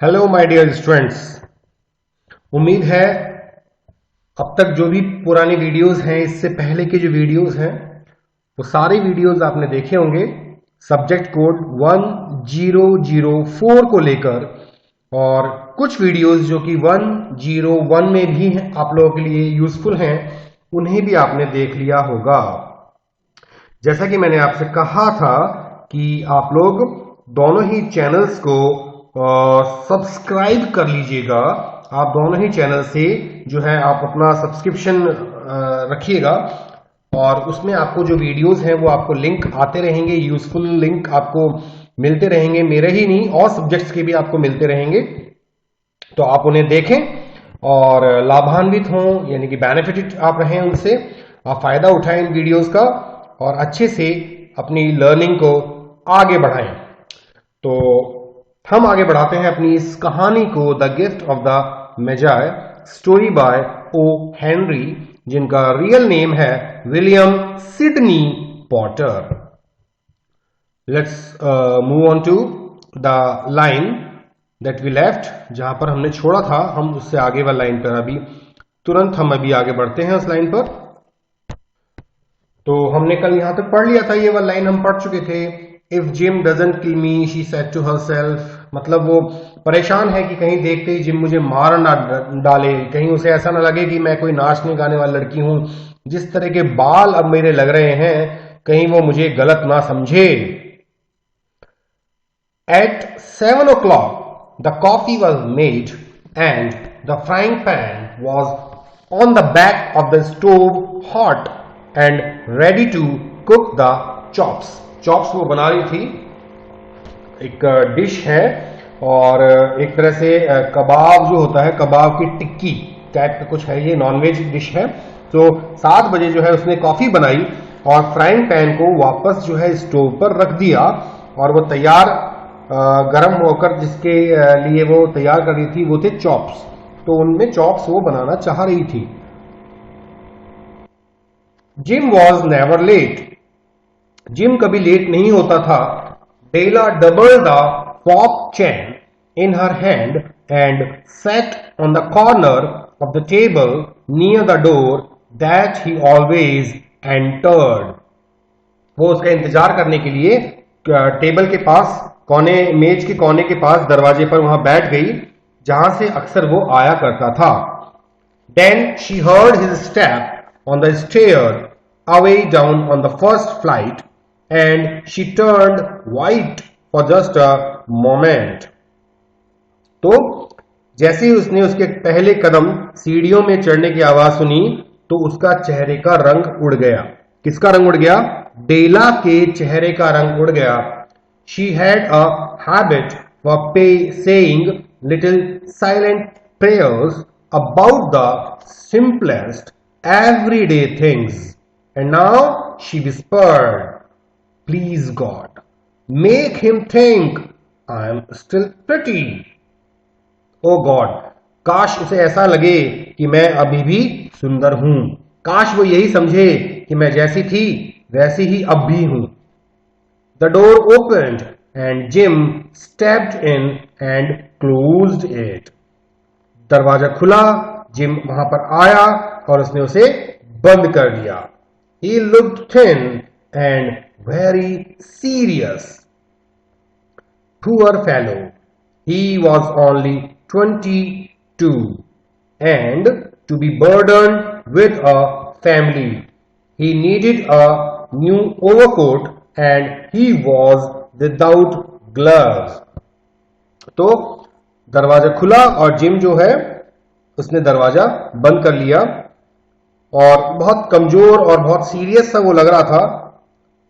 Hello my dear students. उम्मीद है अब तक जो भी पुरानी वीडियोस हैं, इससे पहले के जो वीडियोस हैं, वो सारी वीडियोस आपने देखे होंगे सब्जेक्ट कोड 1004 को लेकर, और कुछ वीडियोस जो कि 101 में भी आप लोगों के लिए यूजफुल हैं, उन्हें भी आपने देख लिया होगा। जैसा कि मैंने आपसे कहा था कि आप लोग दोनों ही चैनल्स को सब्सक्राइब कर लीजिएगा। आप दोनों ही चैनल से जो है आप अपना सब्सक्रिप्शन रखिएगा, और उसमें आपको जो वीडियोस हैं वो आपको लिंक आते रहेंगे, यूजफुल लिंक आपको मिलते रहेंगे। मेरे ही नहीं, और सब्जेक्ट्स के भी आपको मिलते रहेंगे, तो आप उन्हें देखें और लाभान्वित हों, यानी कि बेनिफिटेड आप रहें उनसे, आप फायदा उठाएं इन वीडियोस का और अच्छे से अपनी लर्निंग को आगे बढ़ाएं। तो हम आगे बढ़ाते हैं अपनी इस कहानी को, the gift of the Magi, story by O Henry, जिनका रियल नेम है William Sidney Porter. Let's move on to the line that we left. जहां पर हमने छोड़ा था, हम उससे आगे वाली लाइन पर हम अभी आगे बढ़ते हैं उस लाइन पर। तो हमने कल यहां तक पढ़ लिया था, ये वाला लाइन हम पढ़ चुके थे। If Jim doesn't kill me she said to herself, मतलब वो परेशान है कि कहीं देखते ही जिम मुझे मार ना डाले, कहीं उसे ऐसा ना लगे कि मैं कोई नाचने गाने वाली लड़की हूं, जिस तरह के बाल अब मेरे लग रहे हैं कहीं वो मुझे गलत ना समझे। At 7 o'clock, the coffee was made and the frying pan was on the back of the stove, hot and ready to cook the chops. Chops वो बना रही थी, एक डिश है और एक तरह से कबाब जो होता है, कबाब की टिक्की टाइप का कुछ है, ये नॉनवेज डिश है। तो 7 बजे जो है उसने कॉफी बनाई और फ्राइंग पैन को वापस जो है स्टोव पर रख दिया, और वो तैयार गर्म होकर जिसके लिए वो तैयार कर रही थी वो थे चॉप्स। तो उनमें चॉप्स वो बनाना चाह रही थी। Jim was never late, Jim कभी लेट नहीं होता था। Della doubled the fob chain in her hand and sat on the corner of the table near the door that he always entered. वो उसका इंतजार करने के लिए टेबल के पास, कोने, मेज के कोने के पास दरवाजे पर वहां बैठ गई जहां से अक्सर वो आया करता था। Then she heard his step on the stair away down on the first flight and she turned white for just a moment. तो जैसे ही उसने उसके पहले कदम सीढ़ियों में चढ़ने की आवाज सुनी तो उसका चेहरे का रंग उड़ गया। किसका रंग उड़ गया? बेला के चेहरे का रंग उड़ गया। She had a habit of saying little silent prayers about the simplest everyday things, and now she whispered, "Please God, make him think I am still pretty." Oh God, काश उसे ऐसा लगे कि मैं अभी भी सुंदर हूं। काश वो यही समझे कि मैं जैसी थी वैसी ही अब भी हूं। The door opened and Jim stepped in and closed it. दरवाजा खुला, जिम वहां पर आया और उसने उसे बंद कर दिया। He looked thin and very serious. Poor fellow. He was only 22 and to be burdened with a family. He needed a new overcoat and he was without gloves. तो दरवाजा खुला और जिम जो है उसने दरवाजा बंद कर लिया, और बहुत कमजोर और बहुत सीरियस सा वो लग रहा था।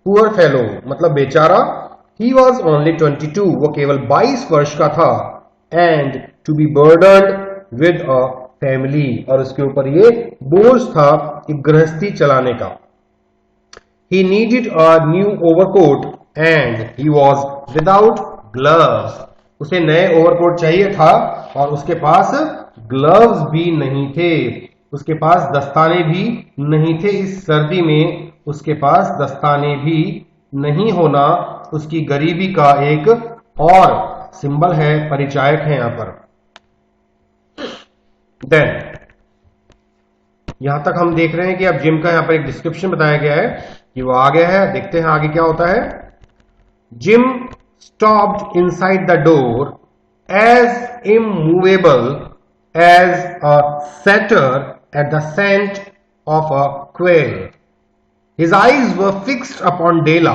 पुअर फेलो मतलब बेचारा। ही वॉज ओनली 22, वो केवल 22 वर्ष का था। And to be burdened with a family, और उसके ऊपर ये बोझ था एक गृहस्थी चलाने का। He needed a new overcoat and he was without gloves. उसे नए ओवरकोट चाहिए था और उसके पास ग्लव्स भी नहीं थे, उसके पास दस्ताने भी नहीं थे। इस सर्दी में उसके पास दस्ताने भी नहीं होना उसकी गरीबी का एक और सिंबल है, परिचायक है यहां पर। देन यहां तक हम देख रहे हैं कि अब जिम का यहां पर एक डिस्क्रिप्शन बताया गया है कि वो आ गया है। देखते हैं आगे क्या होता है। Jim stopped inside the door as immovable as a setter at the scent of a quail. His eyes were fixed upon Dela,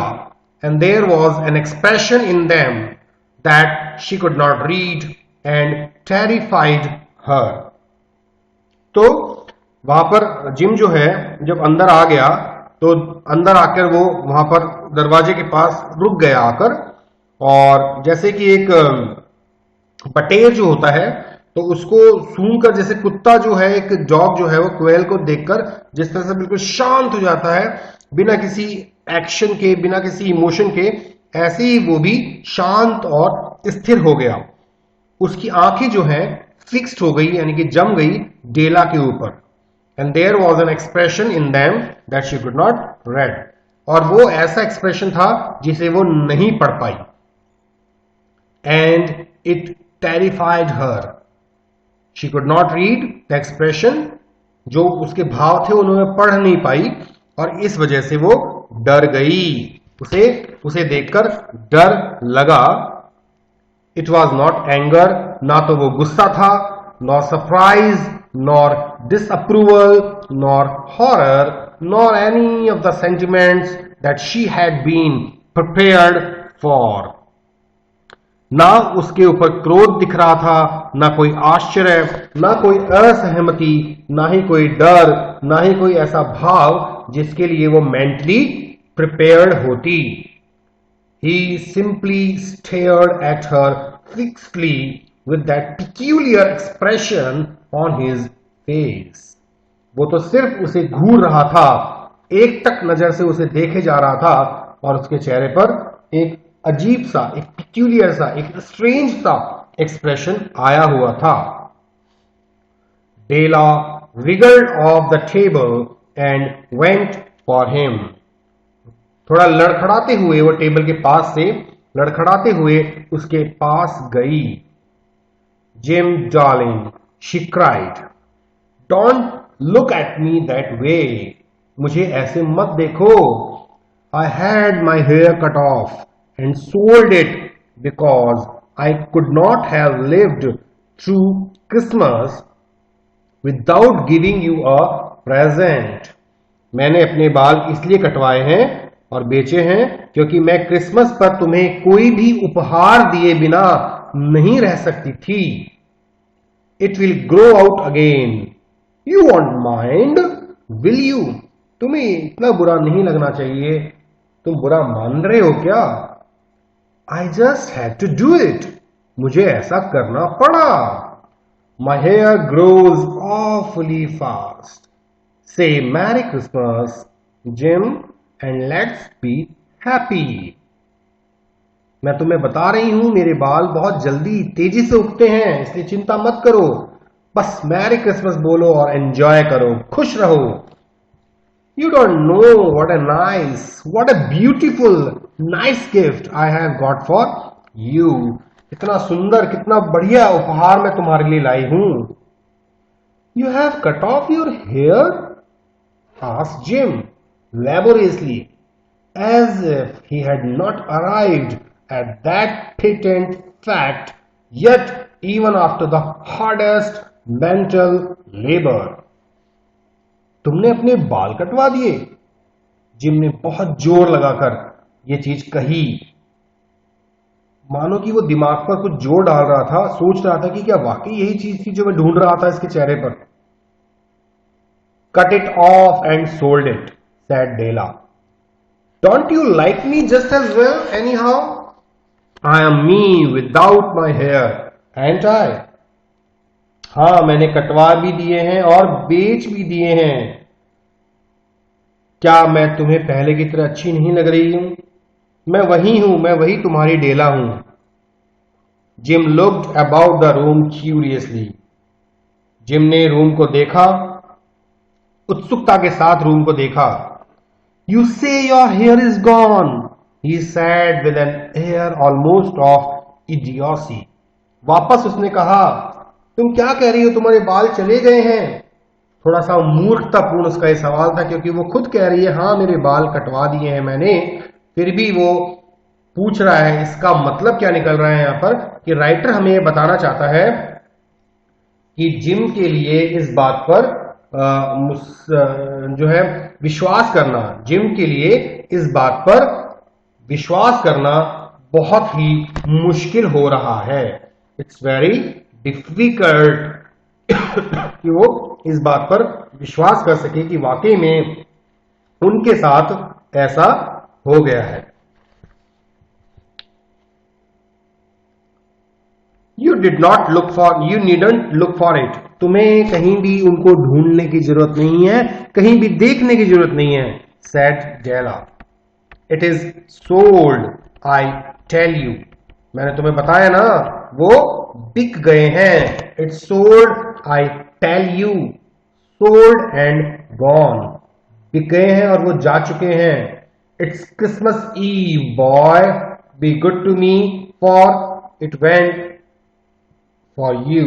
and there was an expression in them that she could not read and terrified her. तो वहां पर gym जो है जब अंदर आ गया तो अंदर आकर वो वहां पर दरवाजे के पास रुक गया आकर, और जैसे कि एक बटेर जो होता है तो उसको सूंघकर, जैसे कुत्ता जो है, एक डॉग जो है वो क्वेल को देखकर जिस तरह से बिल्कुल शांत हो जाता है बिना किसी एक्शन के, बिना किसी इमोशन के, ऐसे ही वो भी शांत और स्थिर हो गया। उसकी आंखें जो है फिक्स्ड हो गई, यानी कि जम गई डेला के ऊपर। And there was an expression in them that she could not read, और वो ऐसा एक्सप्रेशन था जिसे वो नहीं पढ़ पाई। And it terrified her. She could not read the expression, जो उसके भाव थे उन्होंने पढ़ नहीं पाई, और इस वजह से वो डर गई, उसे देखकर डर लगा। इट वॉज नॉट एंगर, ना तो वो गुस्सा था, nor surprise, nor disapproval, nor horror, nor any of the sentiments that she had been prepared for. ना उसके ऊपर क्रोध दिख रहा था, ना कोई आश्चर्य, ना कोई असहमति, ना ही कोई डर, ना ही कोई ऐसा भाव जिसके लिए वो मेंटली प्रिपेयर्ड होती। He simply stared at her fixedly with that peculiar expression on his face. वो तो सिर्फ उसे घूर रहा था, एक टक नजर से उसे देखे जा रहा था, और उसके चेहरे पर एक अजीब सा, एक पिक्यूलियर सा, एक स्ट्रेंज सा एक्सप्रेशन आया हुआ था। डेला wriggled off the table and went for him. थोड़ा लड़खड़ाते हुए वो टेबल के पास से लड़खड़ाते हुए उसके पास गई। Jim darling, she cried, don't look at me that way. मुझे ऐसे मत देखो। I had my hair cut off and sold it because I could not have lived through Christmas without giving you a present. मैंने अपने बाल इसलिए कटवाए हैं और बेचे हैं क्योंकि मैं क्रिसमस पर तुम्हें कोई भी उपहार दिए बिना नहीं रह सकती थी। It will grow out again. You won't mind, will you? तुम्हें इतना बुरा नहीं लगना चाहिए। तुम बुरा मान रहे हो क्या? I just had to do it. मुझे ऐसा करना पड़ा। My hair grows awfully fast. Say Merry Christmas, Jim, and let's be happy. मैं तुम्हें बता रही हूं मेरे बाल बहुत जल्दी तेजी से उगते हैं, इसलिए चिंता मत करो। बस मैरी क्रिसमस बोलो और एंजॉय करो, खुश रहो। You don't know what a nice, what a beautiful, nice gift I have got for you. कितना सुंदर, कितना बढ़िया उपहार मैं तुम्हारे लिए लाई हूं। You have cut off your hair? asked Jim laboriously, as if he had not arrived at that patent fact yet, even after the hardest mental labor. तुमने अपने बाल कटवा दिए? जिम ने बहुत जोर लगाकर यह चीज कही, मानो कि वो दिमाग पर कुछ जोर डाल रहा था, सोच रहा था कि क्या वाकई यही चीज थी जो मैं ढूंढ रहा था इसके चेहरे पर। Cut it off and sold it, said Della. Don't you like me just as well anyhow? I am me without my hair, and I? हाँ, मैंने कटवा भी दिए हैं और बेच भी दिए हैं। क्या मैं तुम्हें पहले की तरह अच्छी नहीं लग रही हूं? मैं वही हूं, मैं वही तुम्हारी डेला हूं। Gym looked about the room curiously. Gym ने रूम को देखा, उत्सुकता के साथ रूम को देखा। You say your hair is gone, he said with an air almost of idiocy. वापस उसने कहा, तुम क्या कह रही हो, तुम्हारे बाल चले गए हैं? थोड़ा सा मूर्खतापूर्ण उसका यह सवाल था, क्योंकि वो खुद कह रही है हाँ मेरे बाल कटवा दिए हैं मैंने, फिर भी वो पूछ रहा है। इसका मतलब क्या निकल रहा है यहां पर कि राइटर हमें यह बताना चाहता है कि जिम के लिए इस बात पर जो है विश्वास करना, जिम के लिए इस बात पर विश्वास करना बहुत ही मुश्किल हो रहा है। इट्स वेरी डिफिकल्ट कि वो इस बात पर विश्वास कर सके कि वाकई में उनके साथ ऐसा हो गया है। You did not look for, you needn't look for it. तुम्हें कहीं भी उनको ढूंढने की जरूरत नहीं है, कहीं भी देखने की जरूरत नहीं है, said Jayla. It is sold, I tell you. मैंने तुम्हें बताया ना, वो बिक गए हैं। It's sold, I tell you. Sold and gone. बिक गए हैं और वो जा चुके हैं। It's Christmas Eve, boy. Be good to me, for it went for you.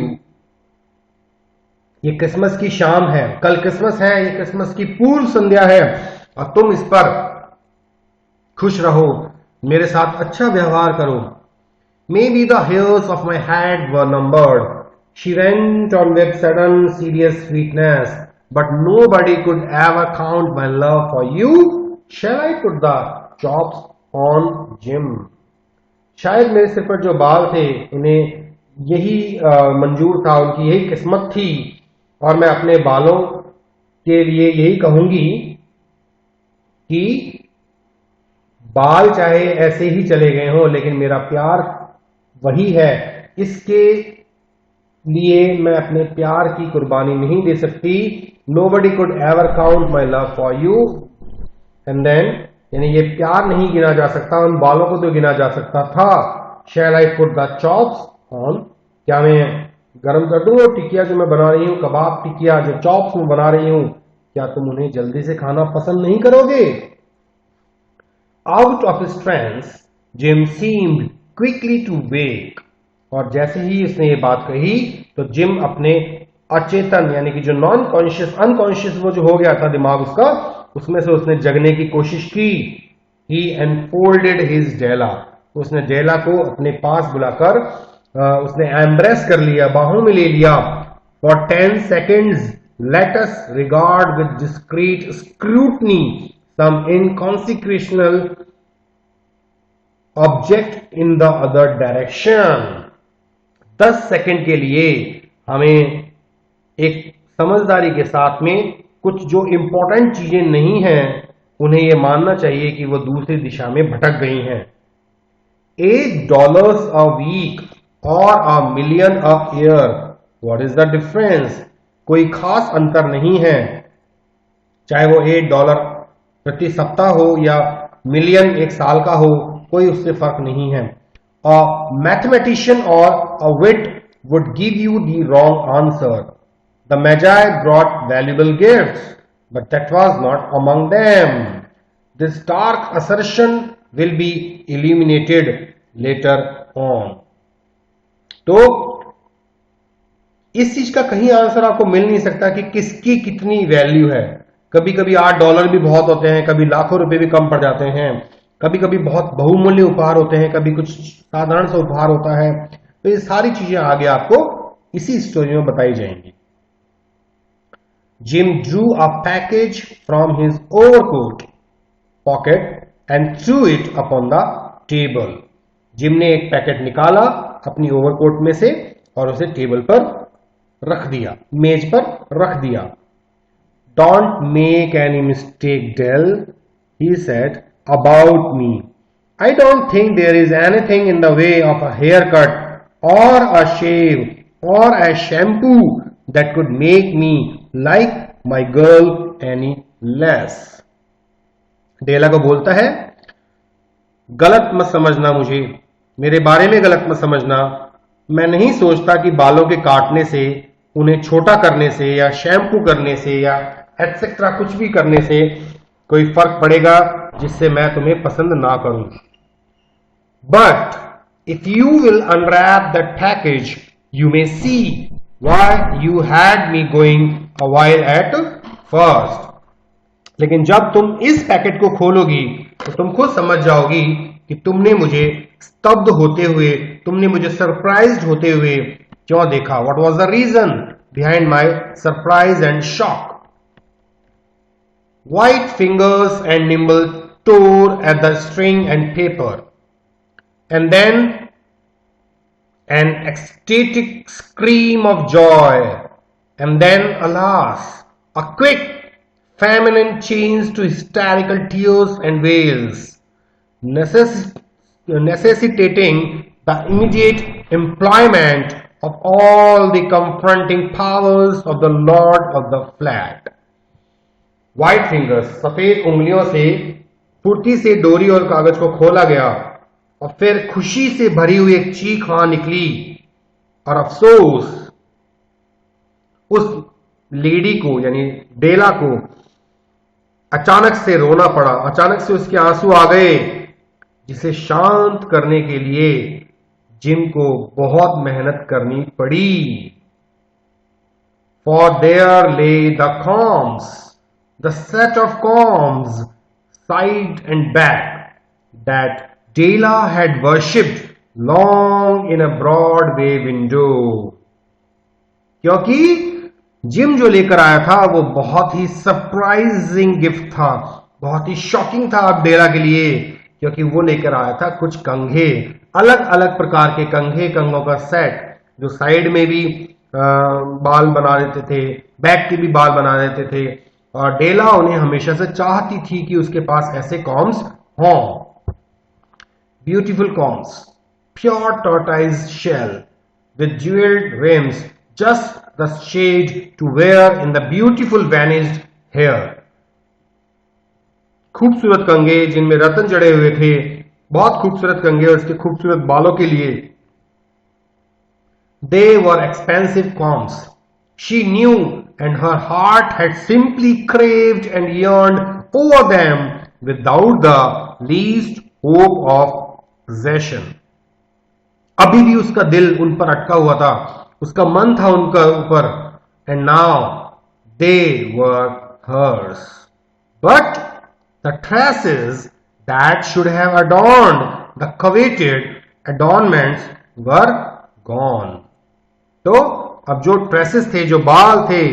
ये क्रिसमस की शाम है, कल क्रिसमस है, ये क्रिसमस की पूर्व संध्या है और तुम इस पर खुश रहो, मेरे साथ अच्छा व्यवहार करो। Maybe the hairs of my head were numbered. She went on with sudden serious sweetness. But nobody could ever count my love for you. Shall I put the chops on Jim? शायद मेरे सिर पर जो बाल थे इन्हें यही मंजूर था, उनकी यही किस्मत थी, और मैं अपने बालों के लिए यही कहूंगी कि बाल चाहे ऐसे ही चले गए हों, लेकिन मेरा प्यार वही है। इसके लिए मैं अपने प्यार की कुर्बानी नहीं दे सकती। Nobody could ever count my love for you. And then, यानी ये प्यार नहीं गिना जा सकता, उन बालों को तो गिना जा सकता था। Shall I put the chops on? क्या मैं गरम कर दूं वो टिकिया जो मैं बना रही हूं, कबाब टिकिया जो चॉप्स में बना रही हूं, क्या तुम उन्हें जल्दी से खाना पसंद नहीं करोगे? Out of his trance, Jim seemed quickly to wake. और जैसे ही उसने ये बात कही तो जिम अपने अचेतन यानी कि जो नॉन कॉन्शियस अनकॉन्शियस वो जो हो गया था दिमाग उसका, उसमें से उसने जगने की कोशिश की। He enfolded his Jayla. उसने जैला को अपने पास बुलाकर उसने एम्ब्रेस कर लिया, बाहों में ले लिया। For 10 seconds, let us regard with discreet scrutiny some inconsequential object in the other direction. 10 second के लिए हमें एक समझदारी के साथ में कुछ जो इंपॉर्टेंट चीजें नहीं हैं उन्हें यह मानना चाहिए कि वो दूसरी दिशा में भटक गई हैं। $8 a week or $1 million a year, what is the difference? कोई खास अंतर नहीं है, चाहे वो $8 प्रति सप्ताह हो या मिलियन एक साल का हो, कोई उससे फर्क नहीं है। A mathematician or a wit would give you the wrong answer. The Magi brought valuable gifts, but that was not among them. This dark assertion will be eliminated later on. तो इस चीज का कहीं आंसर आपको मिल नहीं सकता कि किसकी कितनी वैल्यू है। कभी कभी $8 भी बहुत होते हैं, कभी लाखों रुपए भी कम पड़ जाते हैं, कभी कभी बहुत बहुमूल्य उपहार होते हैं, कभी कुछ साधारण सा उपहार होता है। तो ये सारी चीजें आगे आपको इसी स्टोरी में बताई जाएंगी। Jim drew a package from his overcoat pocket and threw it upon the table. Gym ने एक पैकेट निकाला अपनी ओवरकोट में से और उसे टेबल पर रख दिया, मेज पर रख दिया। Don't make any mistake, Dell, he said, about me. I don't think there is anything in the way of a haircut or a shave or a shampoo that could make me like my girl any less. डेला को बोलता है, गलत मत समझना, मुझे मेरे बारे में गलत मत समझना। मैं नहीं सोचता कि बालों के काटने से, उन्हें छोटा करने से या शैम्पू करने से या एटसेट्रा कुछ भी करने से कोई फर्क पड़ेगा जिससे मैं तुम्हें पसंद ना करूं। But If you will unwrap that package, you may see why you had me going a while at first. लेकिन जब तुम इस पैकेट को खोलोगी तो तुम खुद समझ जाओगी कि तुमने मुझे स्तब्ध होते हुए, तुमने मुझे सरप्राइज्ड होते हुए क्यों देखा. What was the reason behind my surprise and shock? White fingers and nimble tore at the string and paper, and then an ecstatic scream of joy, and then, alas, a quick, feminine change to hysterical tears and wails, necessitating the immediate employment of all the confronting powers of the Lord of the Flat. White fingers, सफेद उंगलियों से फुर्ती से डोरी और कागज को खोला गया और फिर खुशी से भरी हुई एक चीख वहां निकली. और अफसोस, उस लेडी को यानी डेला को अचानक से रोना पड़ा, अचानक से उसके आंसू आ गए, जिसे शांत करने के लिए जिम को बहुत मेहनत करनी पड़ी. For there lay the combs, the set of combs, side and back, that Dela had worshipped long in a Broadway window. क्योंकि जिम जो लेकर आया था वो बहुत ही सरप्राइजिंग गिफ्ट था, बहुत ही शॉकिंग था अब डेला के लिए, क्योंकि वो लेकर आया था कुछ कंघे, अलग अलग प्रकार के कंघे, कंघों का सेट जो साइड में भी बाल बना देते थे, बैक के भी बाल बना देते थे. और डेला उन्हें हमेशा से चाहती थी कि उसके पास ऐसे कॉम्स हों. Beautiful combs, pure tortoise shell with jeweled rims, just the shade to wear in the beautiful vanished hair. खूबसूरत कंघे जिनमें रत्न जड़े हुए थे, बहुत खूबसूरत कंघे उसके खूबसूरत बालों के लिए. They were expensive combs. She knew, and her heart had simply craved and yearned over them without the least hope of possession. अभी भी उसका दिल उन पर अटका हुआ था, उसका मन था उनका ऊपर. And now they were hers. But the tresses that should have adorned the coveted adornments were gone. तो अब जो ट्रेसेस थे, जो बाल थे,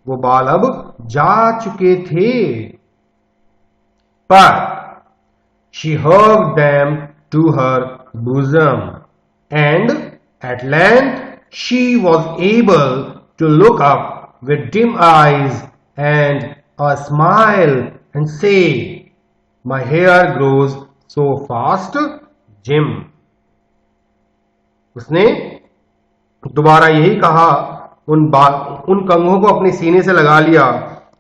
वो बाल अब जा चुके थे. पर she hugged them to her bosom, and at length she was able to look up with dim eyes and a smile and say, "My hair grows so fast, Jim." उसने दोबारा यही कहा, उन कंघों को अपने सीने से लगा लिया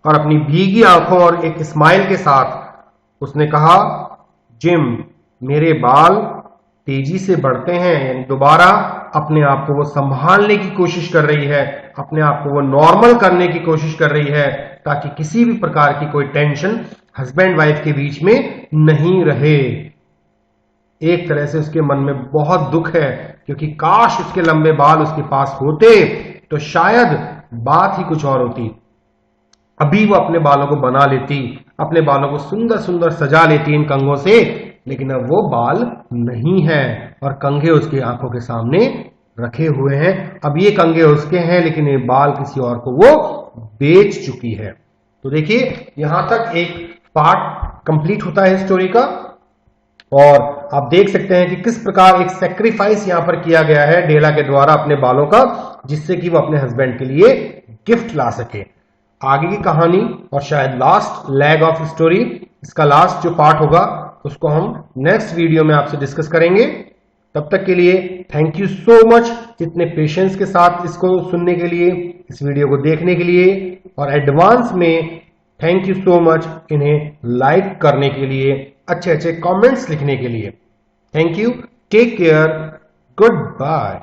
और अपनी भीगी आंखों और एक स्माइल के साथ उसने कहा, जिम, मेरे बाल तेजी से बढ़ते हैं. यानी दोबारा अपने आप को वो संभालने की कोशिश कर रही है, अपने आप को वो नॉर्मल करने की कोशिश कर रही है, ताकि किसी भी प्रकार की कोई टेंशन हस्बैंड वाइफ के बीच में नहीं रहे. एक तरह से उसके मन में बहुत दुख है, क्योंकि काश उसके लंबे बाल उसके पास होते तो शायद बात ही कुछ और होती. अभी वो अपने बालों को बना लेती, अपने बालों को सुंदर सुंदर सजा लेती इन कंघों से, लेकिन अब वो बाल नहीं है और कंघे उसकी आंखों के सामने रखे हुए हैं. अब ये कंघे उसके हैं, लेकिन ये बाल किसी और को वो बेच चुकी है. तो देखिए, यहां तक एक पार्ट कंप्लीट होता है स्टोरी का, और आप देख सकते हैं कि किस प्रकार एक सेक्रीफाइस यहां पर किया गया है डेला के द्वारा अपने बालों का, जिससे कि वो अपने हस्बैंड के लिए गिफ्ट ला सके. आगे की कहानी और शायद लास्ट लेग ऑफ स्टोरी, इसका लास्ट जो पार्ट होगा उसको हम नेक्स्ट वीडियो में आपसे डिस्कस करेंगे. तब तक के लिए थैंक यू सो मच, इतने पेशेंस के साथ इसको सुनने के लिए, इस वीडियो को देखने के लिए, और एडवांस में थैंक यू सो मच इन्हें लाइक करने के लिए, अच्छे अच्छे कमेंट्स लिखने के लिए. Thank you, take care, good bye.